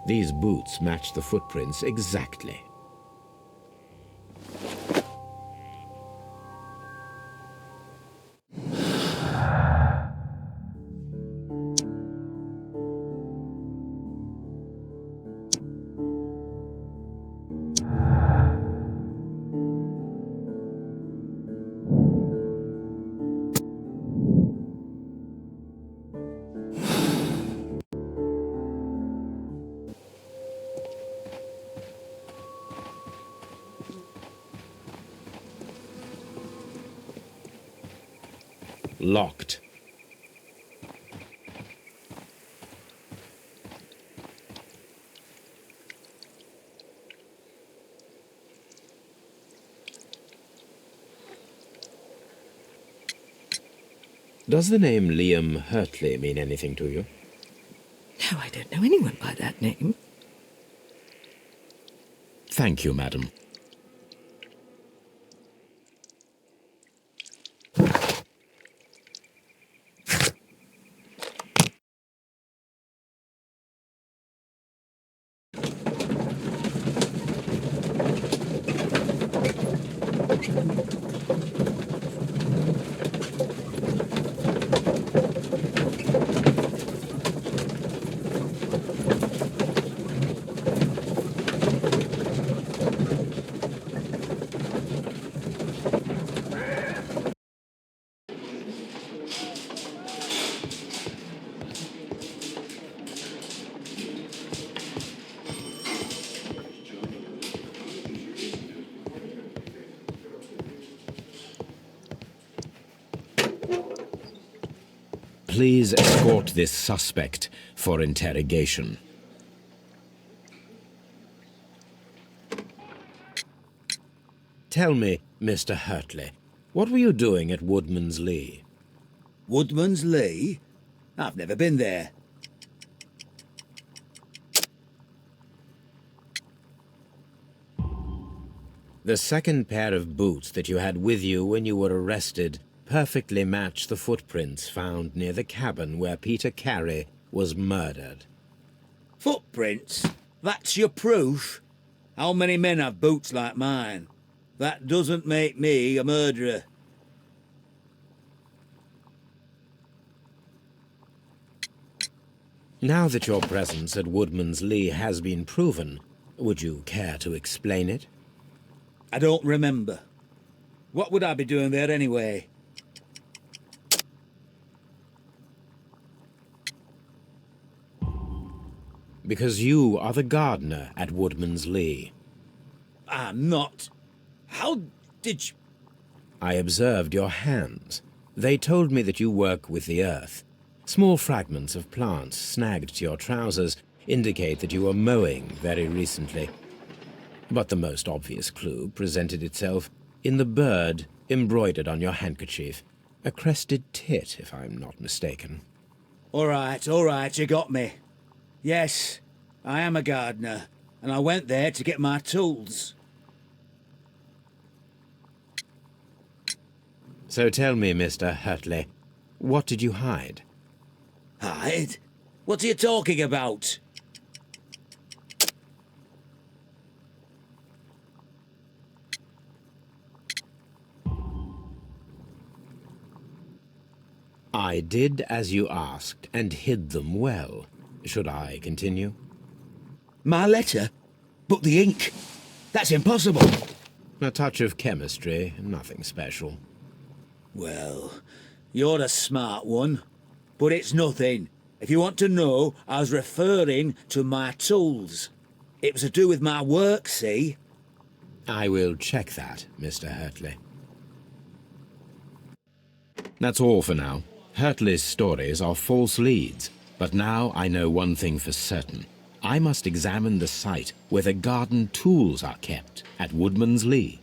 These boots match the footprints exactly. Locked. Does the name Liam Hurtley mean anything to you? No, I don't know anyone by that name. Thank you, madam. Please escort this suspect for interrogation. Tell me, Mr. Hurtley, what were you doing at Woodman's Lee? Woodman's Lee? I've never been there. The second pair of boots that you had with you when you were arrested perfectly match the footprints found near the cabin where Peter Carey was murdered. Footprints? That's your proof? How many men have boots like mine? That doesn't make me a murderer. Now that your presence at Woodman's Lee has been proven, would you care to explain it? I don't remember. What would I be doing there anyway? Because you are the gardener at Woodman's Lee. I'm not. How did you... I observed your hands. They told me that you work with the earth. Small fragments of plants snagged to your trousers indicate that you were mowing very recently. But the most obvious clue presented itself in the bird embroidered on your handkerchief. A crested tit, if I'm not mistaken. All right, you got me. Yes, I am a gardener, and I went there to get my tools. So tell me, Mr. Hurtley, what did you hide? Hide? What are you talking about? I did as you asked, and hid them well. Should I continue? My letter? But the ink? That's impossible. A touch of chemistry, nothing special. Well, you're a smart one. But it's nothing. If you want to know, I was referring to my tools. It was to do with my work, see? I will check that, Mr. Hurtley. That's all for now. Hurtley's stories are false leads, but now I know one thing for certain. I must examine the site where the garden tools are kept at Woodman's Lee.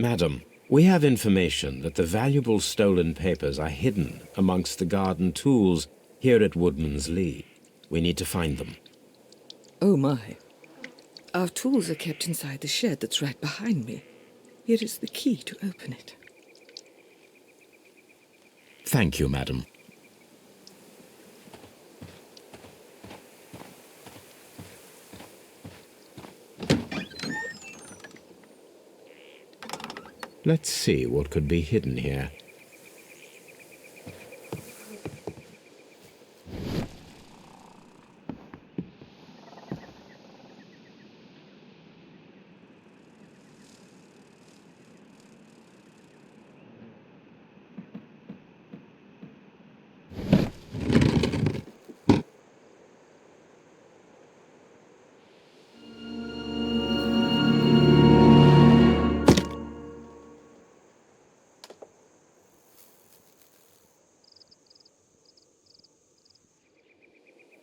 Madam, we have information that the valuable stolen papers are hidden amongst the garden tools here at Woodman's Lee. We need to find them. Oh, my. Our tools are kept inside the shed that's right behind me. Here is the key to open it. Thank you, madam. Let's see what could be hidden here.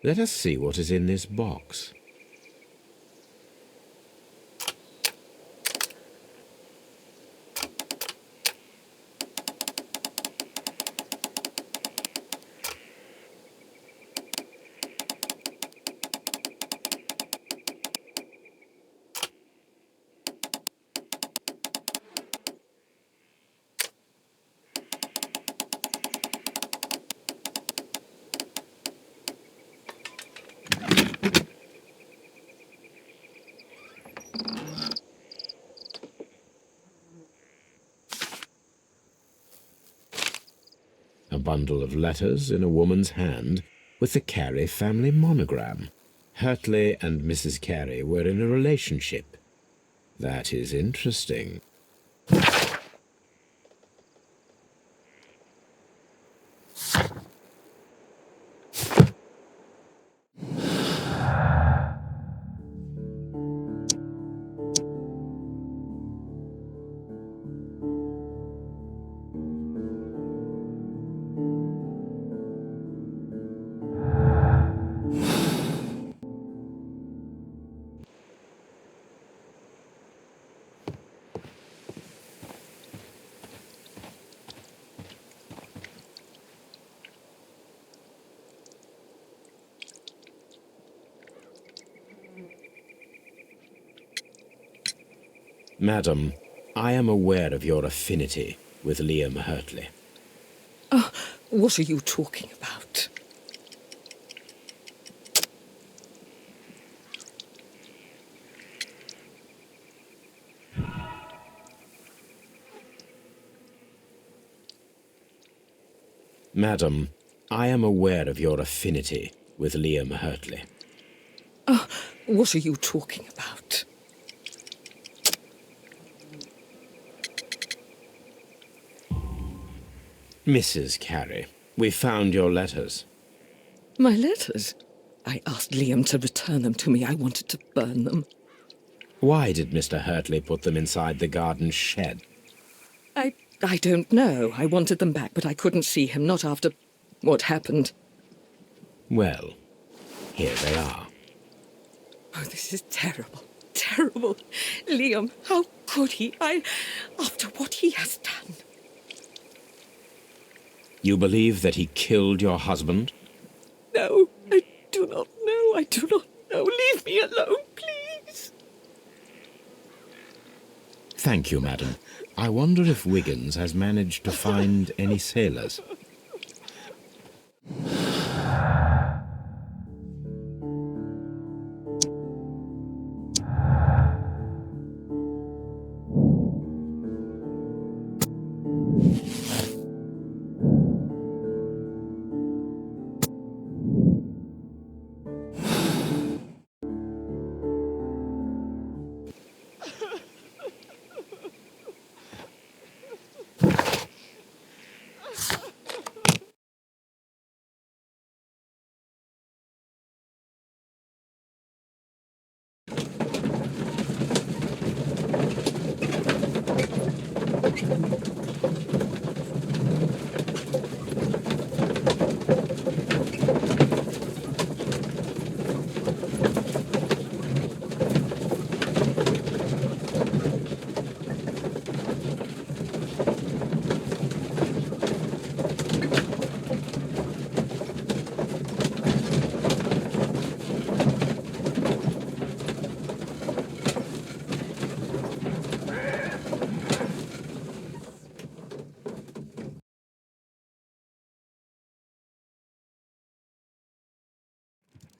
Let us see what is in this box. A bundle of letters in a woman's hand with the Carey family monogram. Hurtley and Mrs. Carey were in a relationship. That is interesting. Madam, I am aware of your affinity with Liam Hurtley. Oh, what are you talking about? Madam, I am aware of your affinity with Liam Hurtley. Oh, what are you talking about? Mrs. Carey, we found your letters. My letters? I asked Liam to return them to me. I wanted to burn them. Why did Mr. Hurtley put them inside the garden shed? I don't know. I wanted them back, but I couldn't see him, not after what happened. Well, here they are. Oh, this is terrible. Terrible. Liam, how could he? After what he has done. You believe that he killed your husband? No, I do not know. I do not know. Leave me alone, please. Thank you, madam. I wonder if Wiggins has managed to find any sailors.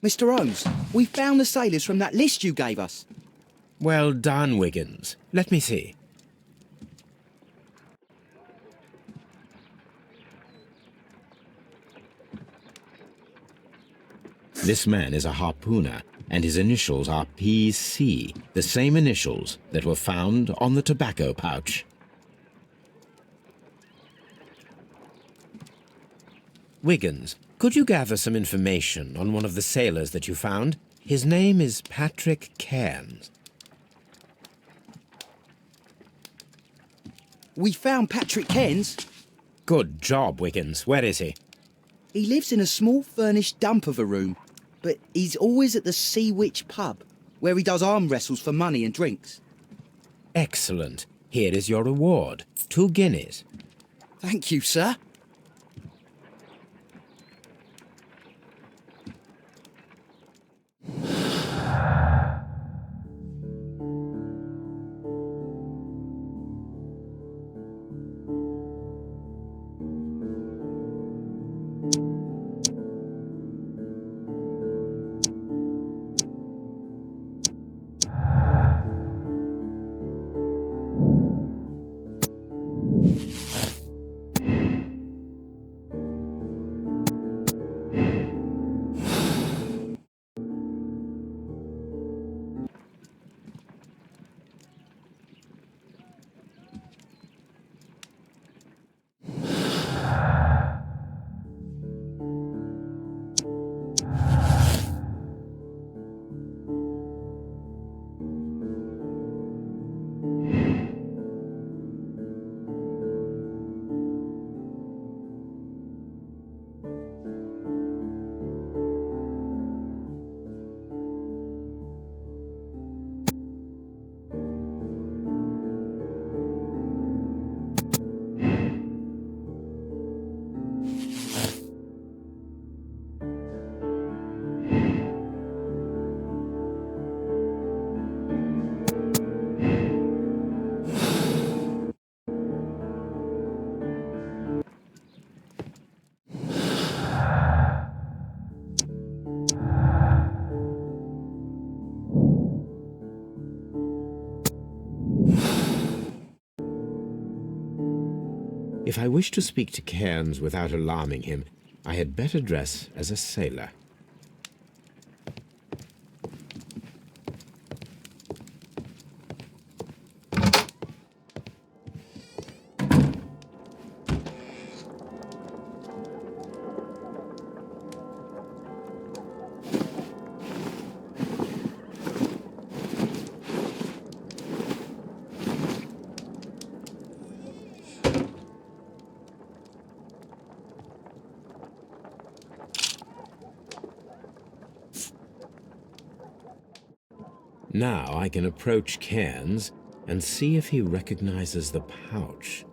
Mr. Holmes, we found the sailors from that list you gave us. Well done, Wiggins. Let me see. This man is a harpooner, and his initials are PC, the same initials that were found on the tobacco pouch. Wiggins, could you gather some information on one of the sailors that you found? His name is Patrick Cairns. We found Patrick Cairns. Good job, Wiggins. Where is he? He lives in a small furnished dump of a room, but he's always at the Sea Witch pub, where he does arm wrestles for money and drinks. Excellent. Here is your reward. 2 guineas. Thank you, sir. If I wish to speak to Cairns without alarming him, I had better dress as a sailor. Now I can approach Cairns and see if he recognizes the pouch.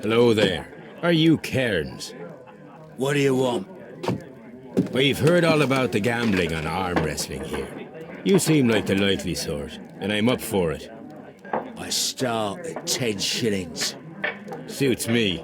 Hello there. Are you Cairns? What do you want? We've heard all about the gambling on arm wrestling here. You seem like the likely sort, and I'm up for it. I start at 10 shillings. Suits me.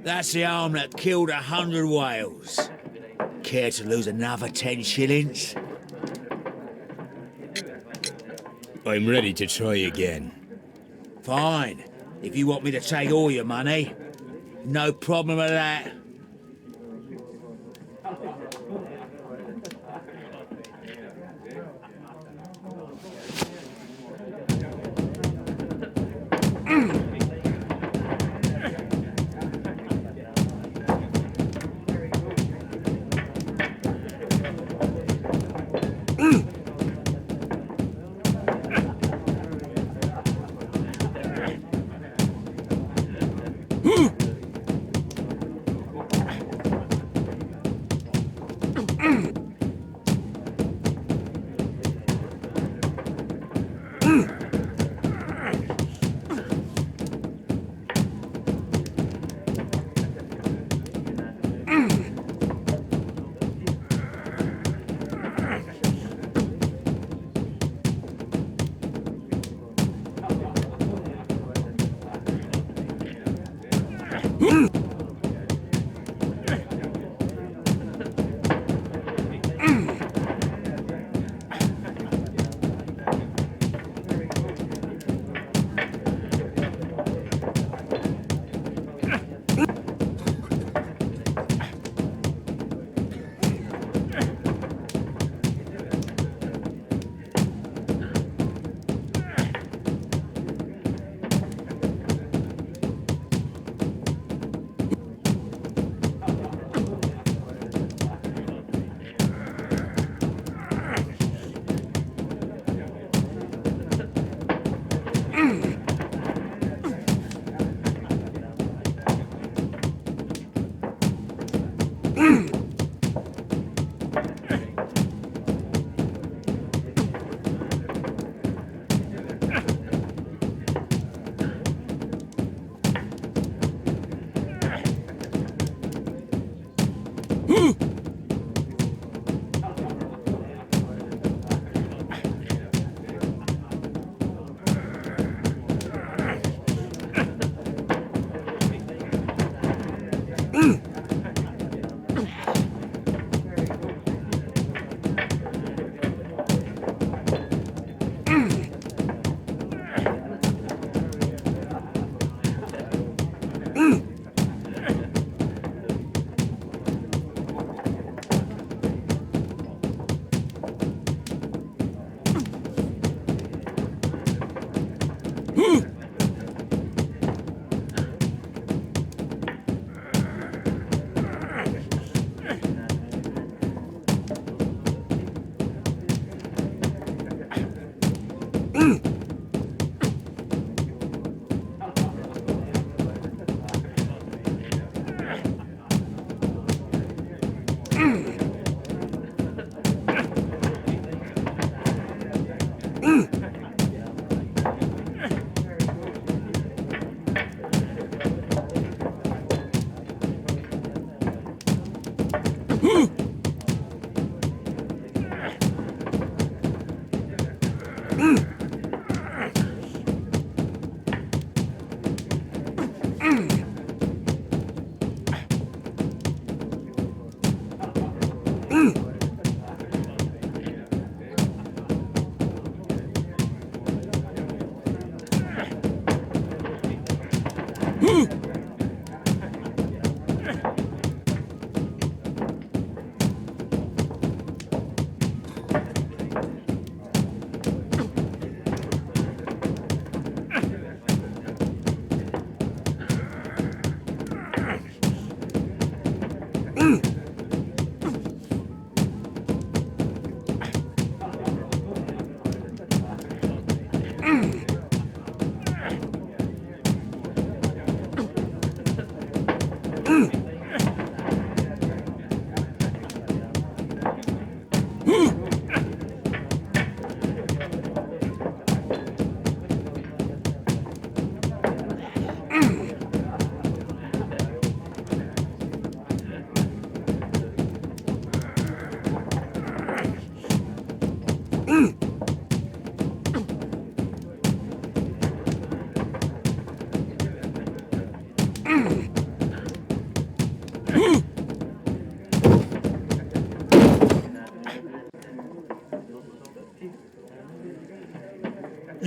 That's the arm that killed 100 whales. Care to lose another 10 shillings? I'm ready to try again. Fine. If you want me to take all your money, no problem with that.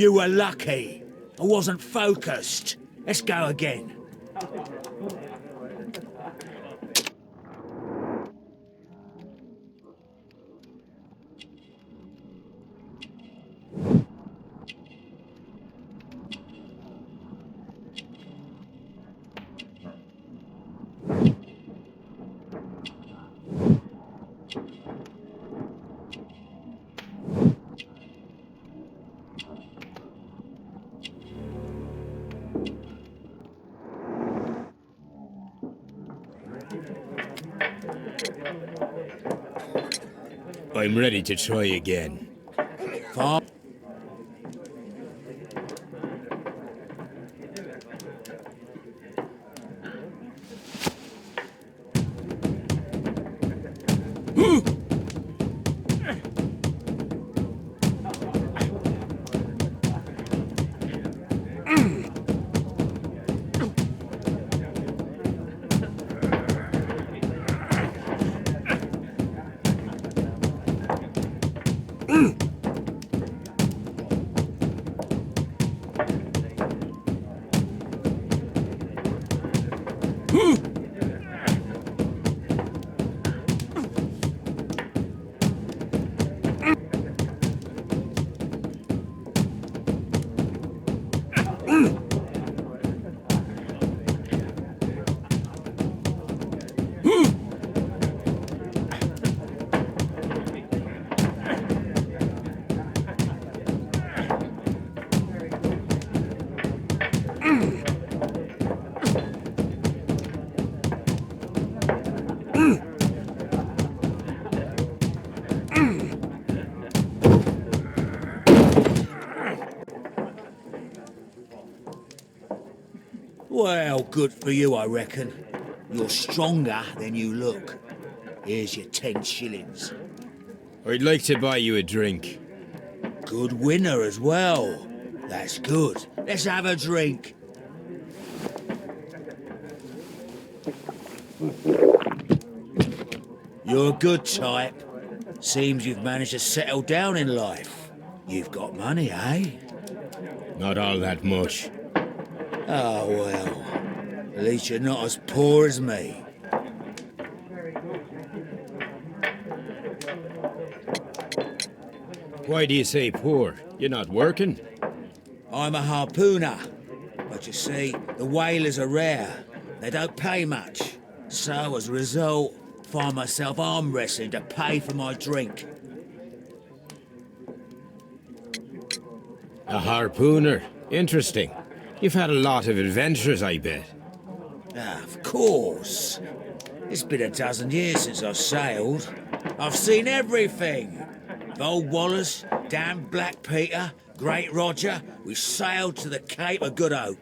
You were lucky. I wasn't focused. Let's go again. I'm ready to try again. Fine. Well, good for you, I reckon. You're stronger than you look. Here's your 10 shillings. I'd like to buy you a drink. Good winner as well. That's good. Let's have a drink. You're a good type. Seems you've managed to settle down in life. You've got money, eh? Not all that much. Oh, well. At least you're not as poor as me. Why do you say poor? You're not working? I'm a harpooner. But you see, the whalers are rare. They don't pay much. So, as a result, find myself arm wrestling to pay for my drink. A harpooner. Interesting. You've had a lot of adventures, I bet. Of course. It's been a dozen years since I've sailed. I've seen everything. Old Wallace, damn Black Peter, Great Roger, we sailed to the Cape of Good Hope.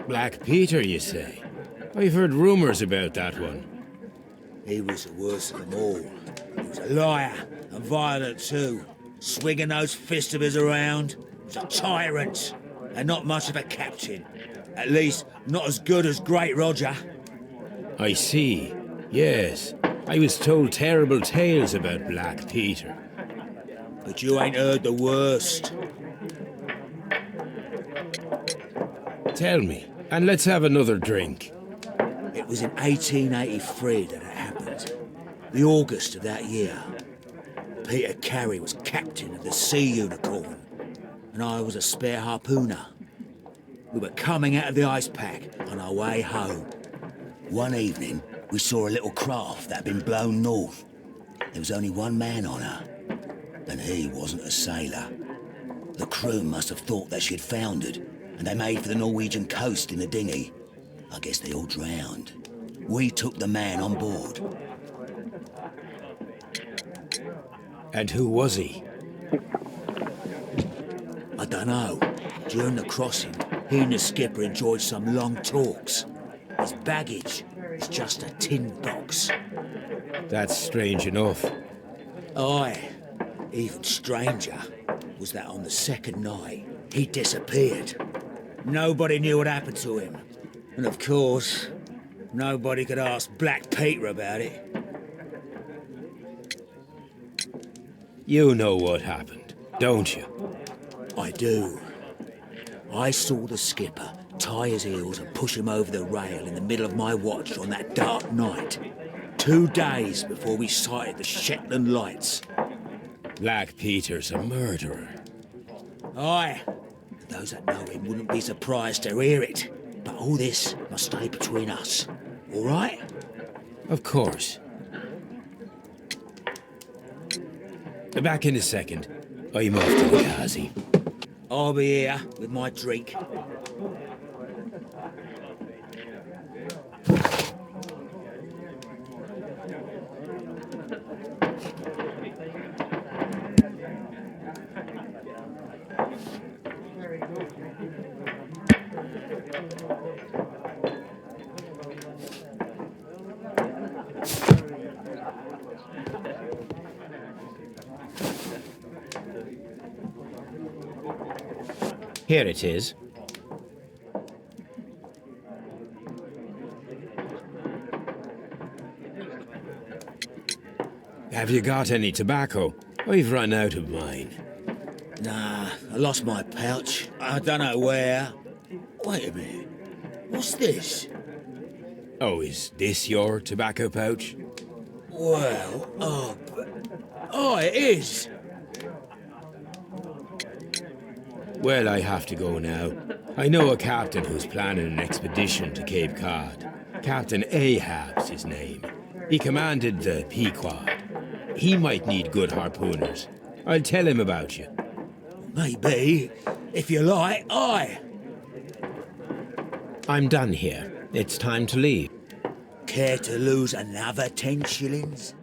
Black Peter, you say? I've heard rumours about that one. He was the worst of them all. He was a liar, and violent too. Swinging those fists of his around. He was a tyrant, and not much of a captain. At least, not as good as Great Roger. I see. Yes. I was told terrible tales about Black Peter. But you ain't heard the worst. Tell me, and let's have another drink. It was in 1883 that it happened. The August of that year. Peter Carey was captain of the Sea Unicorn, and I was a spare harpooner. We were coming out of the ice pack on our way home. One evening, we saw a little craft that had been blown north. There was only one man on her, and he wasn't a sailor. The crew must have thought that she'd foundered, and they made for the Norwegian coast in the dinghy. I guess they all drowned. We took the man on board. And who was he? I don't know. During the crossing, he and the skipper enjoyed some long talks. His baggage was just a tin box. That's strange enough. Aye. Even stranger was that on the second night, he disappeared. Nobody knew what happened to him. And of course, nobody could ask Black Peter about it. You know what happened, don't you? I do. I saw the skipper tie his heels and push him over the rail in the middle of my watch on that dark night. 2 days before we sighted the Shetland lights. Black Peter's a murderer. Aye. Those that know him wouldn't be surprised to hear it. But all this must stay between us. All right? Of course. Back in a second. I'm off to the Ghazi. I'll be here with my drink. Here it is. Have you got any tobacco? I've run out of mine. Nah, I lost my pouch. I don't know where. Wait a minute. What's this? Oh, is this your tobacco pouch? Well, oh, it is. Well, I have to go now. I know a captain who's planning an expedition to Cape Cod. Captain Ahab's his name. He commanded the Pequod. He might need good harpooners. I'll tell him about you. Maybe. If you like, aye. I'm done here. It's time to leave. Care to lose another 10 shillings?